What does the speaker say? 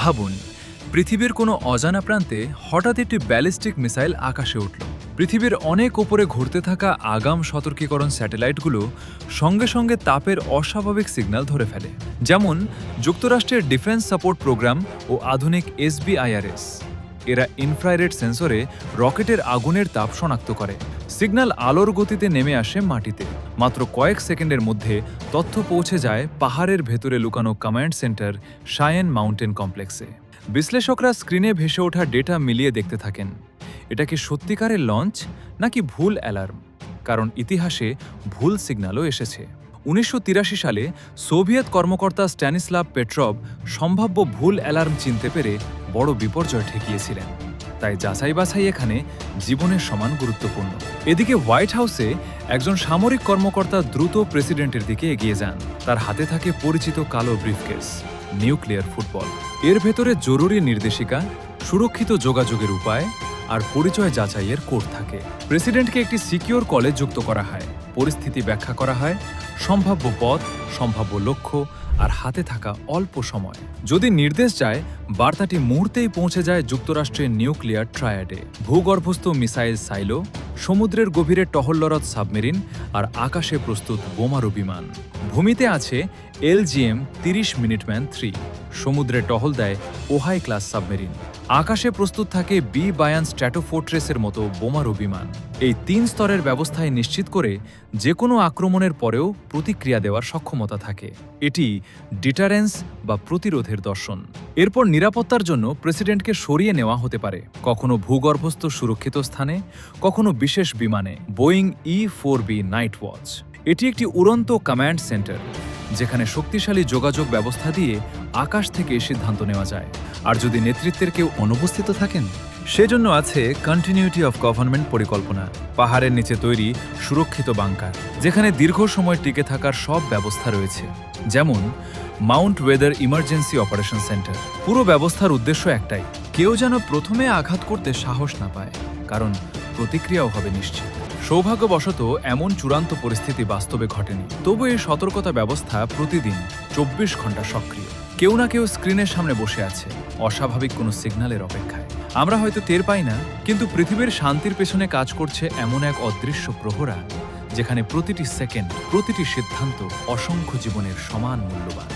ভাবুন, পৃথিবীর কোনো অজানা প্রান্তে হঠাৎ একটি ব্যালিস্টিক মিসাইল আকাশে উঠল। পৃথিবীর অনেক ওপরে ঘুরতে থাকা আগাম সতর্কীকরণ স্যাটেলাইটগুলো সঙ্গে সঙ্গে তাপের অস্বাভাবিক সিগন্যাল ধরে ফেলে। যেমন যুক্তরাষ্ট্রের ডিফেন্স সাপোর্ট প্রোগ্রাম ও আধুনিক SBIRS। এরা ইনফ্রারেড সেন্সরে রকেটের আগুনের তাপ শনাক্ত করে। সিগন্যাল আলোর গতিতে নেমে আসে মাটিতে। মাত্র কয়েক সেকেন্ডের মধ্যে তথ্য পৌঁছে যায় পাহাড়ের ভেতরে লুকানো কমান্ড সেন্টার শায়েন মাউন্টেন কমপ্লেক্সে। বিশ্লেষকরা স্ক্রিনে ভেসে ওঠা ডেটা মিলিয়ে দেখতে থাকেন, এটা কি সত্যিকারের লঞ্চ নাকি ভুল অ্যালার্ম। কারণ ইতিহাসে ভুল সিগন্যালও এসেছে। 1983 সালে সোভিয়েত কর্মকর্তা স্ট্যানিস্লাভ পেট্রভ সম্ভাব্য ভুল অ্যালার্ম চিনতে পেরে বড় বিপর্যয় ঠেকিয়েছিলেন। তাই যাচাই বাছাই এখানে জীবনের সমান গুরুত্বপূর্ণ। এদিকে হোয়াইট হাউসে একজন সামরিক কর্মকর্তা দ্রুত প্রেসিডেন্টের দিকে এগিয়ে যান। তার হাতে থাকে পরিচিত কালো ব্রিফকেস, নিউক্লিয়ার ফুটবল। এর ভেতরে জরুরি নির্দেশিকা, সুরক্ষিত যোগাযোগের উপায় আর পরিচয় যাচাইয়ের কোড থাকে। প্রেসিডেন্টকে একটি সিকিউর কলে যুক্ত করা হয়, পরিস্থিতি ব্যাখ্যা করা হয়, সম্ভাব্য পথ, সম্ভাব্য লক্ষ্য আর হাতে থাকা অল্প সময়। যদি নির্দেশ যায়, বার্তাটি মুহূর্তেই পৌঁছে যায় যুক্তরাষ্ট্রের নিউক্লিয়ার ট্রায়াডে: ভূগর্ভস্থ মিসাইল সাইলো, সমুদ্রের গভীরে টহলরত সাবমেরিন আর আকাশে প্রস্তুত বোমারু বিমান। ভূমিতে আছে LGM-30 মিনিটম্যান 3, সমুদ্রে টহল দেয় ওহাই ক্লাস সাবমেরিন। আকাশে প্রস্তুত থাকে বায়ান স্ট্র্যাটোফোর্ট্রেসের মতো বোমারু বিমান। এই 3 স্তরের ব্যবস্থায় নিশ্চিত করে যে কোনো আক্রমণের পরেও প্রতিক্রিয়া দেওয়ার সক্ষমতা থাকে। এটি ডিটারেন্স বা প্রতিরোধের দর্শন। এরপর নিরাপত্তার জন্য প্রেসিডেন্টকে সরিয়ে নেওয়া হতে পারে, কখনো ভূগর্ভস্থ সুরক্ষিত স্থানে, কখনো বিশেষ বিমানে, বোয়িং E-4B নাইট ওয়াচ। এটি একটি উড়ন্ত কমান্ড সেন্টার, যেখানে শক্তিশালী যোগাযোগ ব্যবস্থা দিয়ে আকাশ থেকে সিদ্ধান্ত নেওয়া যায়। আর যদি নেতৃত্বের কেউ অনুপস্থিত থাকেন, সেজন্য আছে কন্টিনিউটি অফ গভর্নমেন্ট পরিকল্পনা, পাহাড়ের নিচে তৈরি সুরক্ষিত বাংকার, যেখানে দীর্ঘ সময় টিকে থাকার সব ব্যবস্থা রয়েছে। যেমন Mount weather emergency operation centre. পুরো ব্যবস্থার উদ্দেশ্য একটাই, কেউ যেন প্রথমে আঘাত করতে সাহস না পায়, কারণ প্রতিক্রিয়াও হবে নিশ্চিত। সৌভাগ্যবশত এমন চূড়ান্ত পরিস্থিতি বাস্তবে ঘটেনি, তবু এই সতর্কতা ব্যবস্থা প্রতিদিন 24 ঘন্টা সক্রিয়। কেউ না কেউ স্ক্রিনের সামনে বসে আছে, অস্বাভাবিক কোনো সিগন্যালের অপেক্ষায়। আমরা হয়তো টের পাই না, কিন্তু পৃথিবীর শান্তির পেছনে কাজ করছে এমন এক অদৃশ্য প্রহরা, যেখানে প্রতিটি সেকেন্ড, প্রতিটি সিদ্ধান্ত অসংখ্য জীবনের সমান মূল্যবান।